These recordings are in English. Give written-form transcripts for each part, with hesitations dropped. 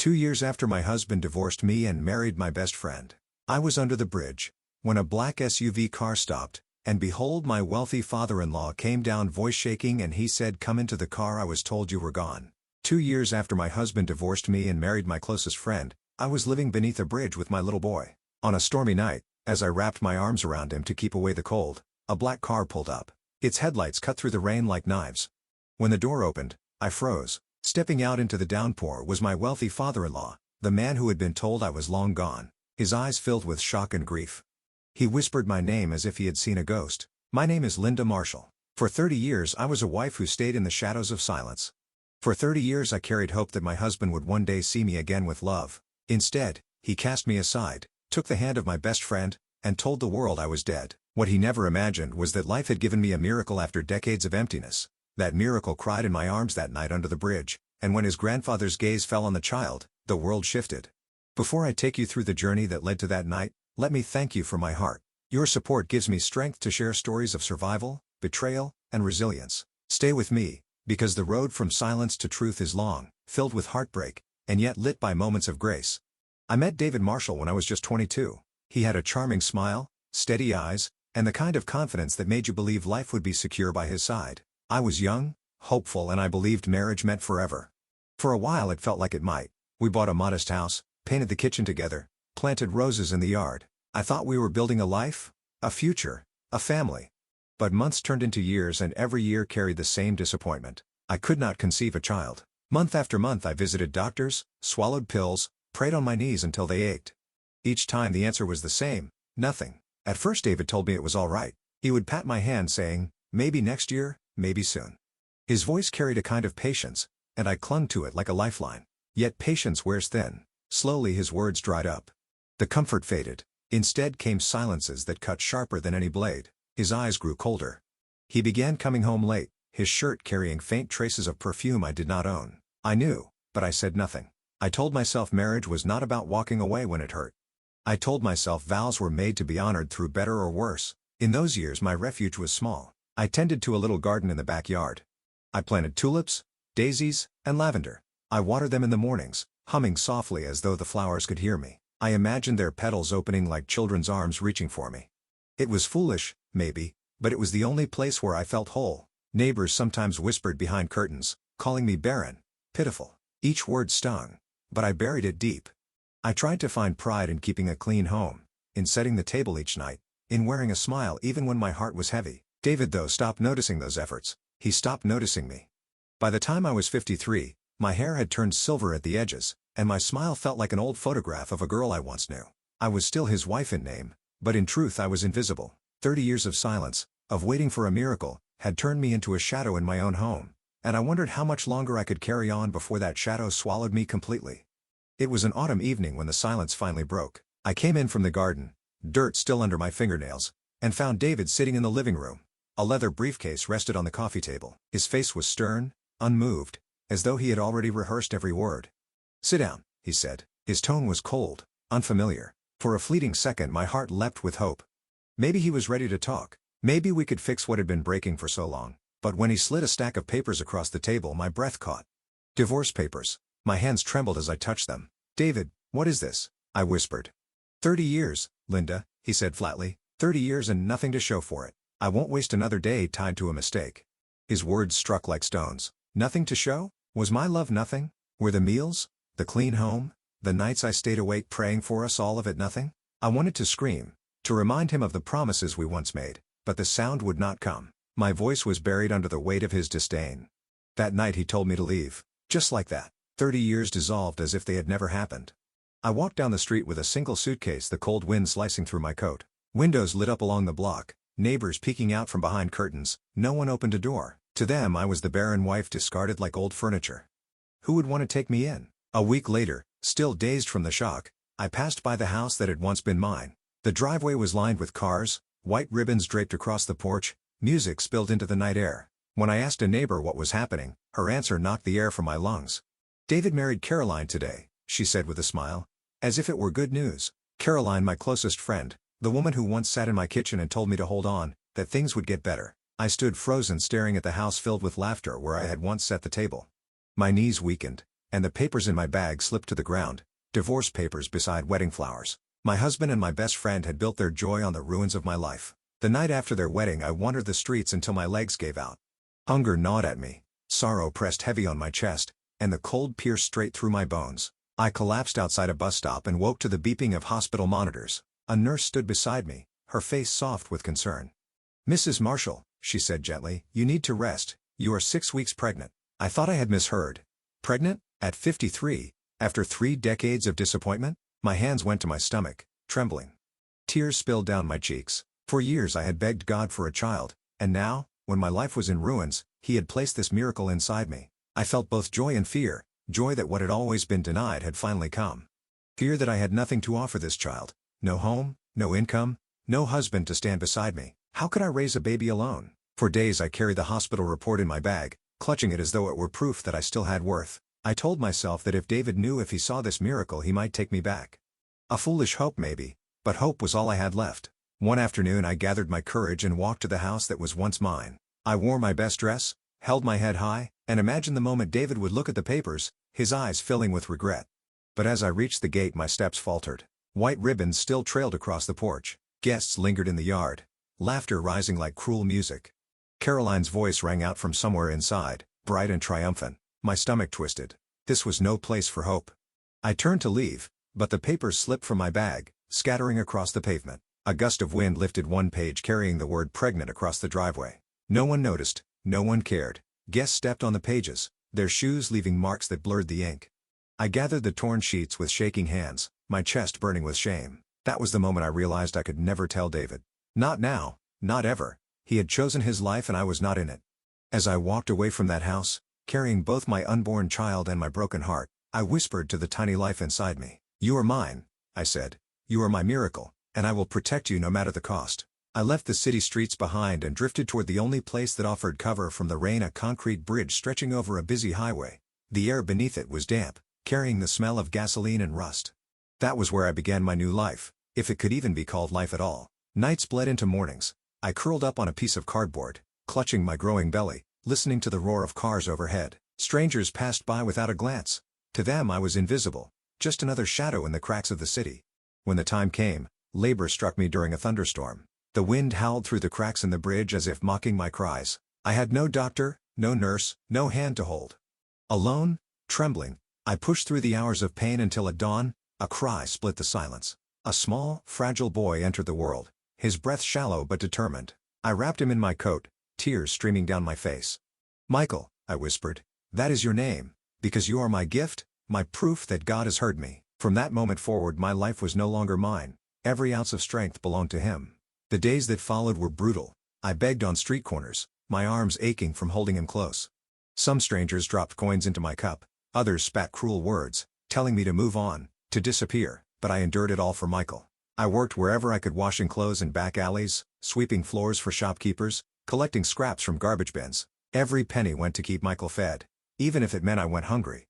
2 years after my husband divorced me and married my best friend. I was under the bridge when a black SUV car stopped, and behold, my wealthy father-in-law came down, voice shaking, and he said, "Come into the car, I was told you were gone." 2 years after my husband divorced me and married my closest friend, I was living beneath a bridge with my little boy. On a stormy night, as I wrapped my arms around him to keep away the cold, a black car pulled up. Its headlights cut through the rain like knives. When the door opened, I froze. Stepping out into the downpour was my wealthy father-in-law, the man who had been told I was long gone, his eyes filled with shock and grief. He whispered my name as if he had seen a ghost. "My name is Linda Marshall. For 30 years I was a wife who stayed in the shadows of silence. For 30 years I carried hope that my husband would one day see me again with love. Instead, he cast me aside, took the hand of my best friend, and told the world I was dead. What he never imagined was that life had given me a miracle after decades of emptiness. That miracle cried in my arms that night under the bridge, and when his grandfather's gaze fell on the child, the world shifted. Before I take you through the journey that led to that night, let me thank you for my heart. Your support gives me strength to share stories of survival, betrayal, and resilience. Stay with me, because the road from silence to truth is long, filled with heartbreak, and yet lit by moments of grace. I met David Marshall when I was just 22. He had a charming smile, steady eyes, and the kind of confidence that made you believe life would be secure by his side. I was young, hopeful, and I believed marriage meant forever. For a while it felt like it might. We bought a modest house, painted the kitchen together, planted roses in the yard. I thought we were building a life, a future, a family. But months turned into years, and every year carried the same disappointment. I could not conceive a child. Month after month I visited doctors, swallowed pills, prayed on my knees until they ached. Each time the answer was the same: nothing. At first David told me it was all right. He would pat my hand saying, "Maybe next year, maybe soon." His voice carried a kind of patience, and I clung to it like a lifeline. Yet patience wears thin. Slowly his words dried up. The comfort faded. Instead came silences that cut sharper than any blade. His eyes grew colder. He began coming home late, his shirt carrying faint traces of perfume I did not own. I knew, but I said nothing. I told myself marriage was not about walking away when it hurt. I told myself vows were made to be honored through better or worse. In those years my refuge was small. I tended to a little garden in the backyard. I planted tulips, daisies, and lavender. I watered them in the mornings, humming softly as though the flowers could hear me. I imagined their petals opening like children's arms reaching for me. It was foolish, maybe, but it was the only place where I felt whole. Neighbors sometimes whispered behind curtains, calling me barren, pitiful. Each word stung, but I buried it deep. I tried to find pride in keeping a clean home, in setting the table each night, in wearing a smile even when my heart was heavy. David, though, stopped noticing those efforts. He stopped noticing me. By the time I was 53, my hair had turned silver at the edges, and my smile felt like an old photograph of a girl I once knew. I was still his wife in name, but in truth I was invisible. 30 years of silence, of waiting for a miracle, had turned me into a shadow in my own home, and I wondered how much longer I could carry on before that shadow swallowed me completely. It was an autumn evening when the silence finally broke. I came in from the garden, dirt still under my fingernails, and found David sitting in the living room. A leather briefcase rested on the coffee table. His face was stern, unmoved, as though he had already rehearsed every word. "Sit down," he said. His tone was cold, unfamiliar. For a fleeting second my heart leapt with hope. Maybe he was ready to talk. Maybe we could fix what had been breaking for so long. But when he slid a stack of papers across the table, my breath caught. Divorce papers. My hands trembled as I touched them. "David, what is this?" I whispered. 30 years, Linda," he said flatly. 30 years and nothing to show for it. I won't waste another day tied to a mistake." His words struck like stones. Nothing to show? Was my love nothing? Were the meals, the clean home, the nights I stayed awake praying for us, all of it nothing? I wanted to scream, to remind him of the promises we once made, but the sound would not come. My voice was buried under the weight of his disdain. That night he told me to leave. Just like that. 30 years dissolved as if they had never happened. I walked down the street with a single suitcase, the cold wind slicing through my coat. Windows lit up along the block, neighbors peeking out from behind curtains. No one opened a door. To them I was the barren wife discarded like old furniture. Who would want to take me in? A week later, still dazed from the shock, I passed by the house that had once been mine. The driveway was lined with cars, white ribbons draped across the porch, music spilled into the night air. When I asked a neighbor what was happening, her answer knocked the air from my lungs. "David married Caroline today," she said with a smile. As if it were good news. Caroline, my closest friend, the woman who once sat in my kitchen and told me to hold on, that things would get better. I stood frozen, staring at the house filled with laughter where I had once set the table. My knees weakened, and the papers in my bag slipped to the ground, divorce papers beside wedding flowers. My husband and my best friend had built their joy on the ruins of my life. The night after their wedding I wandered the streets until my legs gave out. Hunger gnawed at me, sorrow pressed heavy on my chest, and the cold pierced straight through my bones. I collapsed outside a bus stop and woke to the beeping of hospital monitors. A nurse stood beside me, her face soft with concern. "Mrs. Marshall," she said gently, "you need to rest. You are 6 weeks pregnant." I thought I had misheard. Pregnant? At 53? After 3 decades of disappointment? My hands went to my stomach, trembling. Tears spilled down my cheeks. For years I had begged God for a child, and now, when my life was in ruins, He had placed this miracle inside me. I felt both joy and fear, joy that what had always been denied had finally come. Fear that I had nothing to offer this child. No home, no income, no husband to stand beside me. How could I raise a baby alone? For days I carried the hospital report in my bag, clutching it as though it were proof that I still had worth. I told myself that if David knew, if he saw this miracle, he might take me back. A foolish hope maybe, but hope was all I had left. One afternoon I gathered my courage and walked to the house that was once mine. I wore my best dress, held my head high, and imagined the moment David would look at the papers, his eyes filling with regret. But as I reached the gate my steps faltered. White ribbons still trailed across the porch. Guests lingered in the yard, laughter rising like cruel music. Caroline's voice rang out from somewhere inside, bright and triumphant. My stomach twisted. This was no place for hope. I turned to leave, but the papers slipped from my bag, scattering across the pavement. A gust of wind lifted one page carrying the word pregnant across the driveway. No one noticed, no one cared. Guests stepped on the pages, their shoes leaving marks that blurred the ink. I gathered the torn sheets with shaking hands, my chest burning with shame. That was the moment I realized I could never tell David. Not now, not ever. He had chosen his life and I was not in it. As I walked away from that house, carrying both my unborn child and my broken heart, I whispered to the tiny life inside me. "You are mine," I said. "You are my miracle, and I will protect you no matter the cost." I left the city streets behind and drifted toward the only place that offered cover from the rain, a concrete bridge stretching over a busy highway. The air beneath it was damp, carrying the smell of gasoline and rust. That was where I began my new life, if it could even be called life at all. Nights bled into mornings. I curled up on a piece of cardboard, clutching my growing belly, listening to the roar of cars overhead. Strangers passed by without a glance. To them I was invisible, just another shadow in the cracks of the city. When the time came, labor struck me during a thunderstorm. The wind howled through the cracks in the bridge as if mocking my cries. I had no doctor, no nurse, no hand to hold. Alone, trembling, I pushed through the hours of pain until at dawn, a cry split the silence. A small, fragile boy entered the world, his breath shallow but determined. I wrapped him in my coat, tears streaming down my face. "Michael," I whispered, "that is your name, because you are my gift, my proof that God has heard me." From that moment forward my life was no longer mine. Every ounce of strength belonged to Him. The days that followed were brutal. I begged on street corners, my arms aching from holding him close. Some strangers dropped coins into my cup, others spat cruel words, telling me to move on, to disappear, but I endured it all for Michael. I worked wherever I could, washing clothes in back alleys, sweeping floors for shopkeepers, collecting scraps from garbage bins. Every penny went to keep Michael fed, even if it meant I went hungry.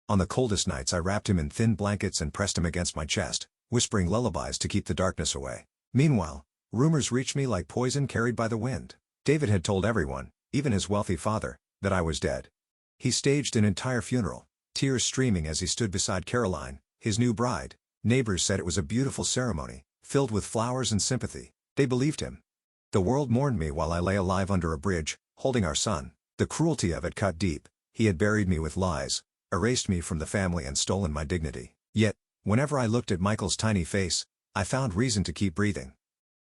On the coldest nights I wrapped him in thin blankets and pressed him against my chest, whispering lullabies to keep the darkness away. Meanwhile, rumors reached me like poison carried by the wind. David had told everyone, even his wealthy father, that I was dead. He staged an entire funeral, tears streaming as he stood beside Caroline, his new bride. Neighbors said it was a beautiful ceremony, filled with flowers and sympathy. They believed him. The world mourned me while I lay alive under a bridge, holding our son. The cruelty of it cut deep. He had buried me with lies, erased me from the family and stolen my dignity. Yet, whenever I looked at Michael's tiny face, I found reason to keep breathing.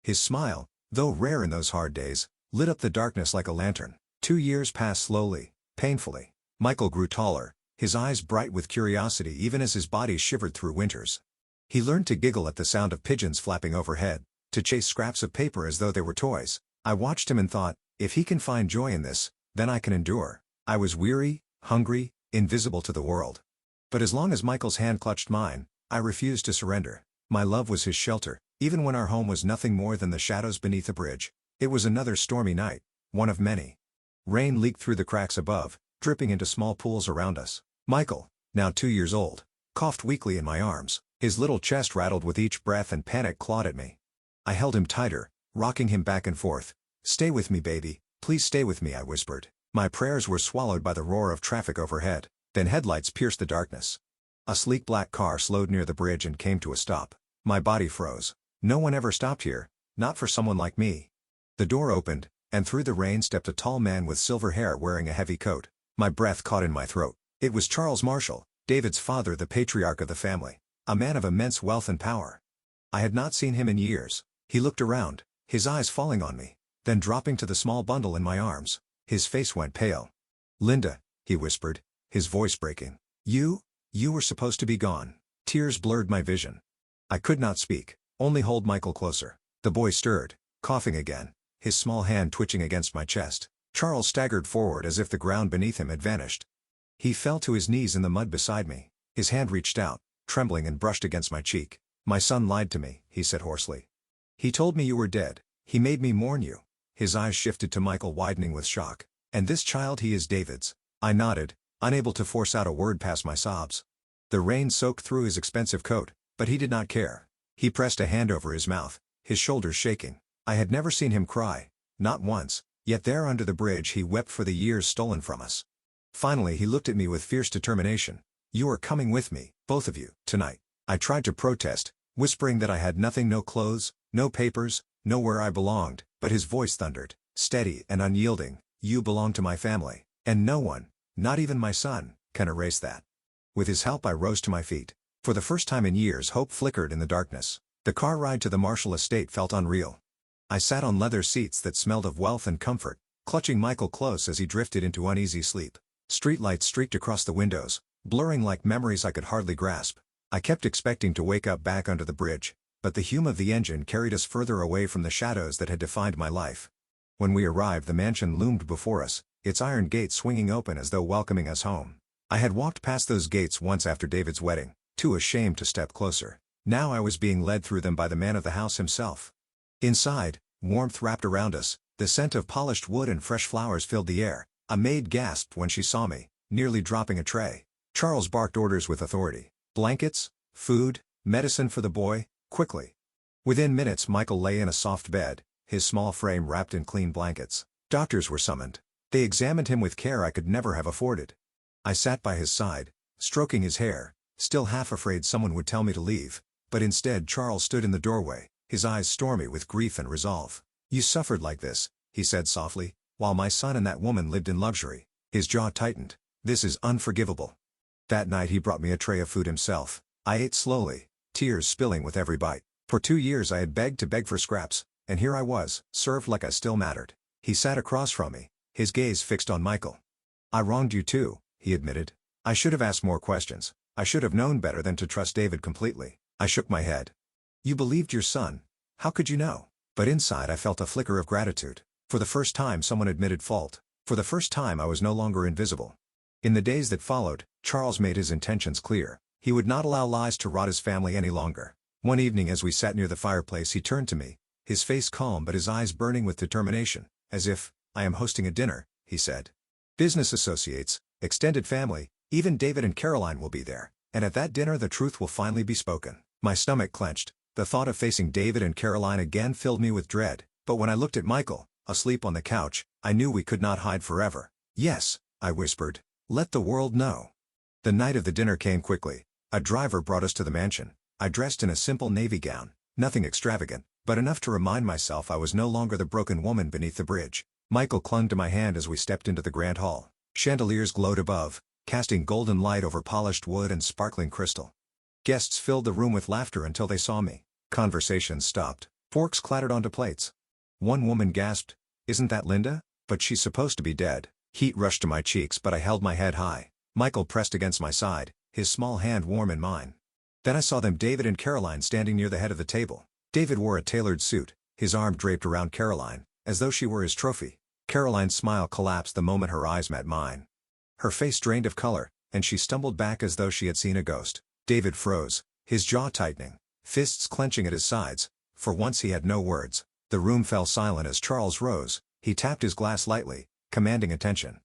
His smile, though rare in those hard days, lit up the darkness like a lantern. 2 years passed slowly, painfully. Michael grew taller, his eyes bright with curiosity even as his body shivered through winters. He learned to giggle at the sound of pigeons flapping overhead, to chase scraps of paper as though they were toys. I watched him and thought, if he can find joy in this, then I can endure. I was weary, hungry, invisible to the world. But as long as Michael's hand clutched mine, I refused to surrender. My love was his shelter, even when our home was nothing more than the shadows beneath a bridge. It was another stormy night, one of many. Rain leaked through the cracks above, dripping into small pools around us. Michael, now 2 years old, coughed weakly in my arms. His little chest rattled with each breath and panic clawed at me. I held him tighter, rocking him back and forth. "Stay with me, baby, please stay with me," I whispered. My prayers were swallowed by the roar of traffic overhead. Then headlights pierced the darkness. A sleek black car slowed near the bridge and came to a stop. My body froze. No one ever stopped here, not for someone like me. The door opened, and through the rain stepped a tall man with silver hair wearing a heavy coat. My breath caught in my throat. It was Charles Marshall, David's father, the patriarch of the family, a man of immense wealth and power. I had not seen him in years. He looked around, his eyes falling on me, then dropping to the small bundle in my arms. His face went pale. "Linda," he whispered, his voice breaking. You were supposed to be gone." Tears blurred my vision. I could not speak, only hold Michael closer. The boy stirred, coughing again, his small hand twitching against my chest. Charles staggered forward as if the ground beneath him had vanished. He fell to his knees in the mud beside me. His hand reached out, trembling, and brushed against my cheek. "My son lied to me," he said hoarsely. "He told me you were dead. He made me mourn you." His eyes shifted to Michael, widening with shock. "And this child, he is David's." I nodded, unable to force out a word past my sobs. The rain soaked through his expensive coat, but he did not care. He pressed a hand over his mouth, his shoulders shaking. I had never seen him cry, not once, yet there under the bridge he wept for the years stolen from us. Finally he looked at me with fierce determination. "You are coming with me, both of you, tonight." I tried to protest, whispering that I had nothing, no clothes, no papers, nowhere I belonged, but his voice thundered, steady and unyielding. "You belong to my family, and no one, not even my son, can erase that." With his help I rose to my feet. For the first time in years hope flickered in the darkness. The car ride to the Marshall estate felt unreal. I sat on leather seats that smelled of wealth and comfort, clutching Michael close as he drifted into uneasy sleep. Streetlights streaked across the windows, blurring like memories I could hardly grasp. I kept expecting to wake up back under the bridge, but the hum of the engine carried us further away from the shadows that had defined my life. When we arrived, the mansion loomed before us, its iron gates swinging open as though welcoming us home. I had walked past those gates once after David's wedding, too ashamed to step closer. Now I was being led through them by the man of the house himself. Inside, warmth wrapped around us, the scent of polished wood and fresh flowers filled the air. A maid gasped when she saw me, nearly dropping a tray. Charles barked orders with authority. Blankets, food, medicine for the boy, quickly. Within minutes Michael lay in a soft bed, his small frame wrapped in clean blankets. Doctors were summoned. They examined him with care I could never have afforded. I sat by his side, stroking his hair, still half afraid someone would tell me to leave, but instead Charles stood in the doorway, his eyes stormy with grief and resolve. "You suffered like this," he said softly, "while my son and that woman lived in luxury." His jaw tightened. "This is unforgivable." That night he brought me a tray of food himself. I ate slowly, tears spilling with every bite. For 2 years I had begged to beg for scraps, and here I was, served like I still mattered. He sat across from me, his gaze fixed on Michael. "I wronged you too," he admitted. "I should have asked more questions. I should have known better than to trust David completely." I shook my head. "You believed your son. How could you know?" But inside I felt a flicker of gratitude. For the first time someone admitted fault. For the first time I was no longer invisible. In the days that followed, Charles made his intentions clear. He would not allow lies to rot his family any longer. One evening as we sat near the fireplace he turned to me, his face calm but his eyes burning with determination. "As if, I am hosting a dinner," he said. "Business associates, extended family, even David and Caroline will be there, and at that dinner the truth will finally be spoken." My stomach clenched. The thought of facing David and Caroline again filled me with dread, but when I looked at Michael, asleep on the couch, I knew we could not hide forever. "Yes," I whispered. "Let the world know." The night of the dinner came quickly. A driver brought us to the mansion. I dressed in a simple navy gown, nothing extravagant, but enough to remind myself I was no longer the broken woman beneath the bridge. Michael clung to my hand as we stepped into the grand hall. Chandeliers glowed above, casting golden light over polished wood and sparkling crystal. Guests filled the room with laughter until they saw me. Conversations stopped. Forks clattered onto plates. One woman gasped, "Isn't that Linda? But she's supposed to be dead." Heat rushed to my cheeks but I held my head high. Michael pressed against my side, his small hand warm in mine. Then I saw them, David and Caroline, standing near the head of the table. David wore a tailored suit, his arm draped around Caroline, as though she were his trophy. Caroline's smile collapsed the moment her eyes met mine. Her face drained of color, and she stumbled back as though she had seen a ghost. David froze, his jaw tightening, fists clenching at his sides. For once he had no words. The room fell silent as Charles rose. He tapped his glass lightly, commanding attention.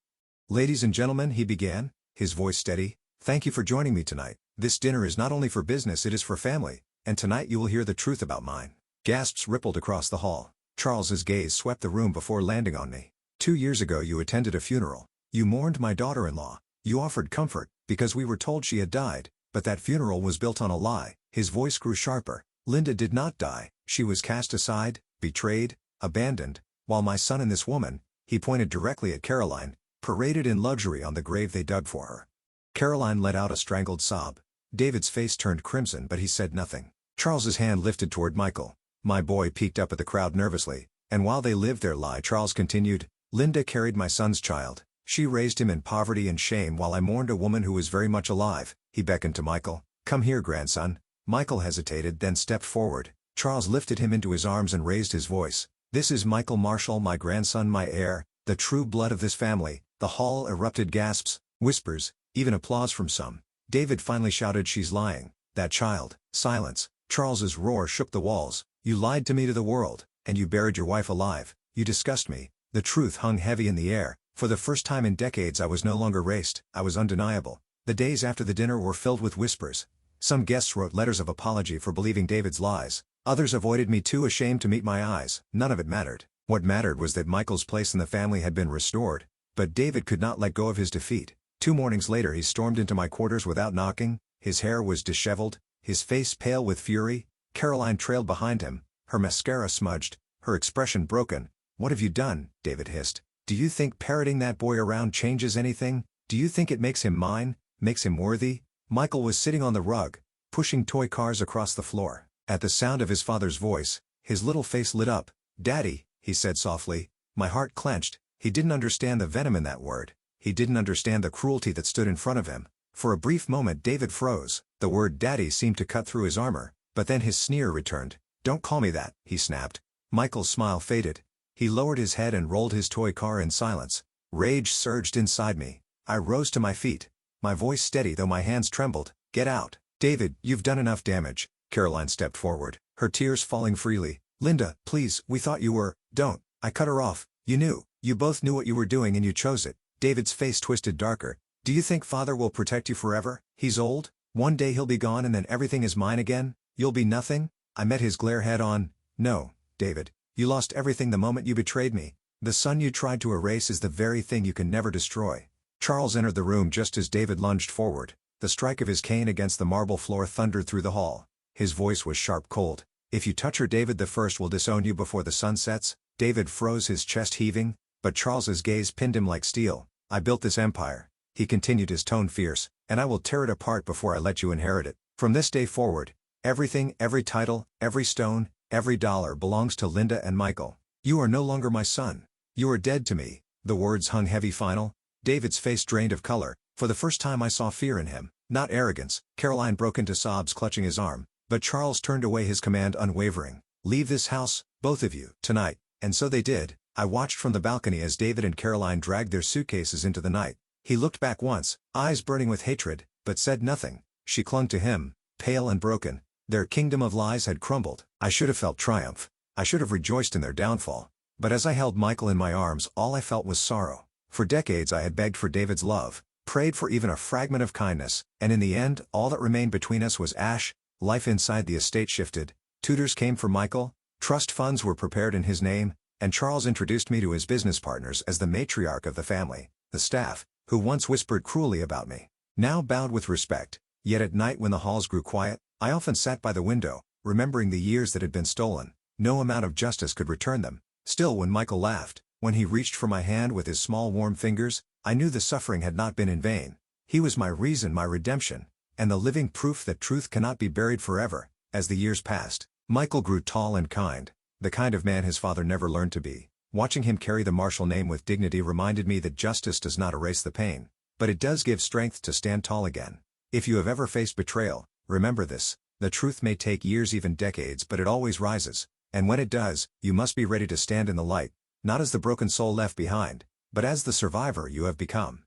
"Ladies and gentlemen," he began, his voice steady, "thank you for joining me tonight. This dinner is not only for business, it is for family, and tonight you will hear the truth about mine." Gasps rippled across the hall. Charles's gaze swept the room before landing on me. 2 years ago you attended a funeral. You mourned my daughter-in-law. You offered comfort, because we were told she had died, but that funeral was built on a lie." His voice grew sharper. "Linda did not die. She was cast aside, betrayed, abandoned, while my son and this woman," he pointed directly at Caroline, "paraded in luxury on the grave they dug for her." Caroline let out a strangled sob. David's face turned crimson, but he said nothing. Charles's hand lifted toward Michael. My boy peeked up at the crowd nervously, and while they lived their lie, Charles continued, "Linda carried my son's child. She raised him in poverty and shame while I mourned a woman who was very much alive." He beckoned to Michael. "Come here, grandson." Michael hesitated, then stepped forward. Charles lifted him into his arms and raised his voice. "This is Michael Marshall, my grandson, my heir, the true blood of this family." The hall erupted gasps, whispers, even applause from some. David finally shouted, "She's lying. That child." Silence. Charles's roar shook the walls. "You lied to me, to the world, and you buried your wife alive. You disgust me." The truth hung heavy in the air. For the first time in decades I was no longer raced, I was undeniable. The days after the dinner were filled with whispers. Some guests wrote letters of apology for believing David's lies. Others avoided me, too ashamed to meet my eyes. None of it mattered. What mattered was that Michael's place in the family had been restored. But David could not let go of his defeat. 2 mornings later he stormed into my quarters without knocking. His hair was disheveled, his face pale with fury. Caroline trailed behind him, her mascara smudged, her expression broken. "What have you done?" David hissed. "Do you think parroting that boy around changes anything? Do you think it makes him mine, makes him worthy?" Michael was sitting on the rug, pushing toy cars across the floor. At the sound of his father's voice, his little face lit up. "Daddy," he said softly. My heart clenched. He didn't understand the venom in that word. He didn't understand the cruelty that stood in front of him. For a brief moment David froze. The word daddy seemed to cut through his armor, but then his sneer returned. "Don't call me that," he snapped. Michael's smile faded. He lowered his head and rolled his toy car in silence. Rage surged inside me. I rose to my feet, my voice steady though my hands trembled. "Get out." "David, you've done enough damage." Caroline stepped forward, her tears falling freely. "Linda, please, we thought you were—" "Don't." I cut her off. "You knew. You both knew what you were doing and you chose it." David's face twisted darker. "Do you think Father will protect you forever? He's old. One day he'll be gone and then everything is mine again. You'll be nothing?" I met his glare head on. "No, David. You lost everything the moment you betrayed me. The son you tried to erase is the very thing you can never destroy." Charles entered the room just as David lunged forward. The strike of his cane against the marble floor thundered through the hall. His voice was sharp cold. "If you touch her, David the First will disown you before the sun sets." David froze, his chest heaving, but Charles's gaze pinned him like steel. "I built this empire," he continued, his tone fierce, "and I will tear it apart before I let you inherit it. From this day forward, everything, every title, every stone, every dollar belongs to Linda and Michael. You are no longer my son. You are dead to me." The words hung heavy final. David's face drained of color. For the first time I saw fear in him, not arrogance. Caroline broke into sobs, clutching his arm, but Charles turned away, his command unwavering. "Leave this house, both of you, tonight." And so they did. I watched from the balcony as David and Caroline dragged their suitcases into the night. He looked back once, eyes burning with hatred, but said nothing. She clung to him, pale and broken. Their kingdom of lies had crumbled. I should have felt triumph. I should have rejoiced in their downfall. But as I held Michael in my arms, all I felt was sorrow. For decades I had begged for David's love, prayed for even a fragment of kindness, and in the end, all that remained between us was ash. Life inside the estate shifted. Tutors came for Michael, trust funds were prepared in his name, and Charles introduced me to his business partners as the matriarch of the family. The staff, who once whispered cruelly about me, now bowed with respect. Yet at night when the halls grew quiet, I often sat by the window, remembering the years that had been stolen. No amount of justice could return them. Still, when Michael laughed, when he reached for my hand with his small warm fingers, I knew the suffering had not been in vain. He was my reason, my redemption, and the living proof that truth cannot be buried forever. As the years passed, Michael grew tall and kind, the kind of man his father never learned to be. Watching him carry the Marshall name with dignity reminded me that justice does not erase the pain, but it does give strength to stand tall again. If you have ever faced betrayal, remember this: the truth may take years, even decades, but it always rises. And when it does, you must be ready to stand in the light, not as the broken soul left behind, but as the survivor you have become.